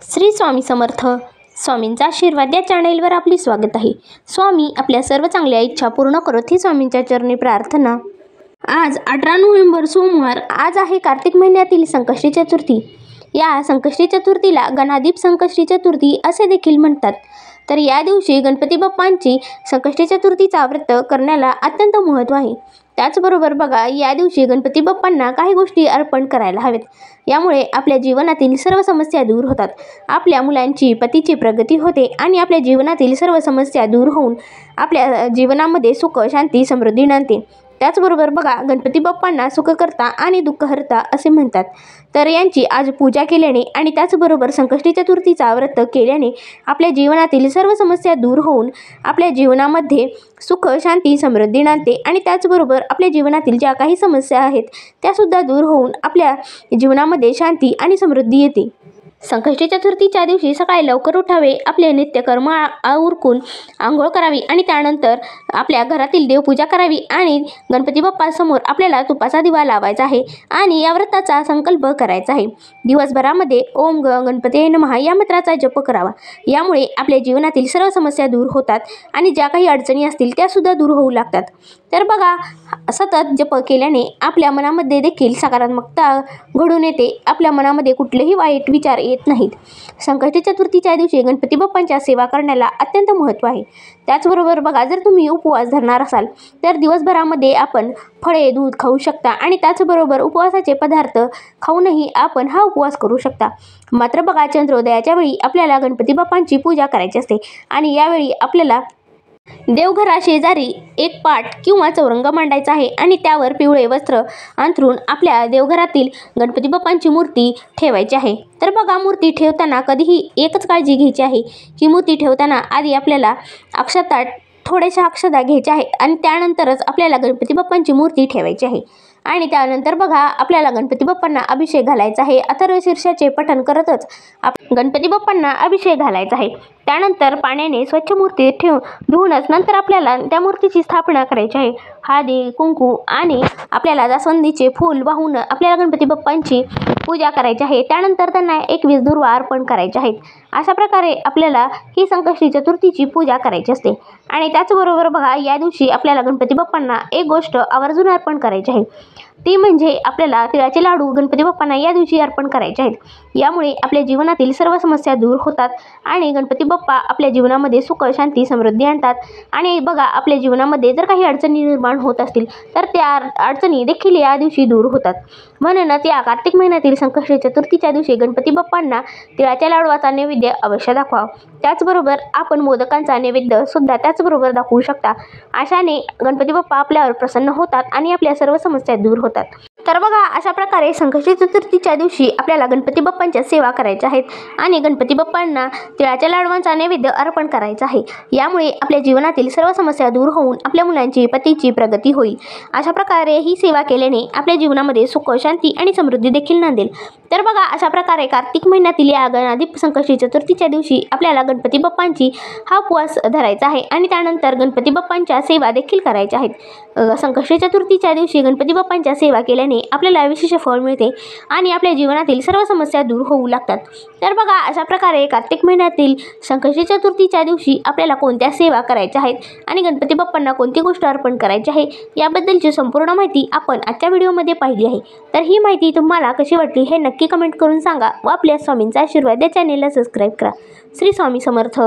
श्री स्वामी समर्थ. स्वामींचा आशीर्वाद या चॅनेलवर आपले स्वागत आहे. स्वामी आपल्या सर्व चांगल्या इच्छा पूर्ण करत ही स्वामींच्या चरणी प्रार्थना. आज 18 नोव्हेंबर सोमवार. आज आहे कार्तिक महिन्यातील संकष्टी चतुर्थी. या संकष्टी चतुर्थीला गणाधिप संकष्टी चतुर्थी असे देखील म्हणतात. तर या दिवशी गणपती बाप्पांची संकष्टी चतुर्थीचा व्रत करण्याला अत्यंत महत्त्व आहे. त्याचबरोबर बघा, या दिवशी गणपती बाप्पांना काही गोष्टी अर्पण करायला हवेत. यामुळे आपल्या जीवनातील सर्व समस्या दूर होतात. आपल्या मुलांची, पतीची प्रगती होते आणि आपल्या जीवनातील सर्व समस्या दूर होऊन आपल्या जीवनामध्ये सुख, शांती, समृद्धी नांदते. त्याचबरोबर बघा, गणपती बाप्पांना सुखकर्ता आणि दुःखहर्ता असे म्हणतात. तर यांची आज पूजा केल्याने आणि त्याचबरोबर संकष्टी चतुर्थीचा व्रत केल्याने आपल्या जीवनातील सर्व समस्या दूर होऊन आपल्या जीवनामध्ये सुख, शांती, समृद्धी नांदते आणि त्याचबरोबर आपल्या जीवनातील ज्या काही समस्या आहेत त्यासुद्धा दूर होऊन आपल्या जीवनामध्ये शांती आणि समृद्धी येते. संकष्टी चतुर्थीच्या दिवशी सकाळी लवकर उठावे, आपले नित्यकर्म उरकून आंघोळ करावी आणि त्यानंतर आपल्या घरातील देवपूजा करावी आणि गणपती बाप्पासमोर आपल्याला तुपाचा दिवा लावायचा आहे आणि या व्रताचा संकल्प करायचा आहे. दिवसभरामध्ये ओम गणपती नमः या मंत्राचा जप करावा. यामुळे आपल्या जीवनातील सर्व समस्या दूर होतात आणि ज्या काही अडचणी असतील त्यासुद्धा दूर होऊ लागतात. तर बघा, सतत जप केल्याने आपल्या मनामध्ये देखील सकारात्मकता घडून येते. आपल्या मनामध्ये कुठलेही वाईट विचार येत नाहीत. संकष्टी चतुर्थीच्या दिवशी गणपती बाप्पांच्या सेवा करण्याला अत्यंत महत्त्व आहे. त्याचबरोबर बघा, जर तुम्ही उपवास धरणार असाल तर दिवसभरामध्ये आपण फळे, दूध खाऊ शकता आणि त्याचबरोबर उपवासाचे पदार्थ खाऊनही आपण हा उपवास करू शकता. मात्र बघा, चंद्रोदयाच्या वेळी आपल्याला गणपती बाप्पांची पूजा करायची असते आणि यावेळी आपल्याला देवघराशेजारी एक पाट किंवा चौरंग मांडायचा आहे आणि त्यावर पिवळे वस्त्र अंथरून आपल्या देवघरातील गणपती बाप्पांची मूर्ती ठेवायची आहे. तर बघा, मूर्ती ठेवताना कधीही एकच काळजी घ्यायची आहे की मूर्ती ठेवताना आधी आपल्याला थोड्याशा अक्षता घ्यायच्या आहे आणि त्यानंतरच आपल्याला गणपती बाप्पांची मूर्ती ठेवायची आहे. आणि त्यानंतर बघा, आपल्याला गणपती बाप्पांना अभिषेक घालायचा आहे. अथर्वशीर्षाचे पठण करतच गणपती बाप्पांना अभिषेक घालायचा आहे. त्यानंतर पाण्याने स्वच्छ मूर्ती धुवूनच नंतर आपल्याला त्या मूर्तीची स्थापना करायची आहे. हळदी, कुंकू आणि आपल्याला जास्वंदीचे फूल वाहून आपल्याला गणपती बाप्पांची पूजा करायची आहे. त्यानंतर त्यांना 21 दुर्वा अर्पण करायचे आहेत. अशा प्रकारे आपल्याला ही संकष्टी चतुर्थीची पूजा करायची असते. आणि त्याचबरोबर बघा, या दिवशी आपल्याला गणपती बाप्पांना एक गोष्ट आवर्जून अर्पण करायची आहे. ती म्हणजे आपल्याला तिळाचे लाडू गणपती बाप्पांना या दिवशी अर्पण करायचे आहेत. यामुळे आपल्या जीवनातील सर्व समस्या दूर होतात आणि गणपती बाप्पा आपल्या जीवनामध्ये सुख, शांती, समृद्धी आणतात. आणि बघा, आपल्या जीवनामध्ये जर काही अडचणी निर्माण होत असतील तर त्या अडचणी देखील या दिवशी दूर होतात. म्हणूनच या कार्तिक महिन्यातील संकष्टी चतुर्थीच्या दिवशी गणपती बाप्पांना तिळाच्या लाडवाचा नैवेद्य अवश्य दाखवा. त्याचबरोबर आपण मोदकांचा नैवेद्य सुद्धा त्याचबरोबर दाखवू शकता. अशाने गणपती बाप्पा आपल्यावर प्रसन्न होतात आणि आपल्या सर्व समस्या दूर होतात. तर बघा, अशा प्रकारे संकष्टी चतुर्थीच्या दिवशी आपल्याला गणपती बाप्पांच्या सेवा करायच्या आहेत आणि गणपती बाप्पांना तिळाच्या लाडवांचा नैवेद्य अर्पण करायचा आहे. यामुळे आपल्या जीवनातील सर्व समस्या दूर होऊन आपल्या मुलांची, पतीची प्रगती होईल. अशा प्रकारे ही सेवा केल्याने आपल्या जीवनामध्ये सुख, शांती आणि समृद्धी देखील नांदेल. तर बघा, अशा प्रकारे कार्तिक महिन्यातील या गणाधिप संकष्टी चतुर्थीच्या दिवशी आपल्याला गणपती बाप्पांची हा उपवास धरायचा आहे आणि त्यानंतर गणपती बाप्पांच्या सेवा देखील करायच्या आहेत. संकष्टी चतुर्थीच्या दिवशी गणपती बाप्पांच्या सेवा केल्याने आपल्याला विशेष फळ मिळते आणि आपल्या जीवनातील सर्व समस्या दूर होऊ लागतात. तर बघा, अशा प्रकारे कार्तिक महिन्यातील संकष्टी चतुर्थीच्या दिवशी आपल्याला कोणत्या सेवा करायच्या आहेत आणि गणपती बाप्पांना कोणती गोष्ट अर्पण करायची आहे याबद्दलची संपूर्ण माहिती आपण आजच्या व्हिडिओमध्ये पाहिली आहे. तर ही माहिती तुम्हाला कशी वाटली हे नक्की कमेंट करून सांगा व आपल्या स्वामींचा आशीर्वाद या चॅनेलला सबस्क्राईब करा. श्री स्वामी समर्थ.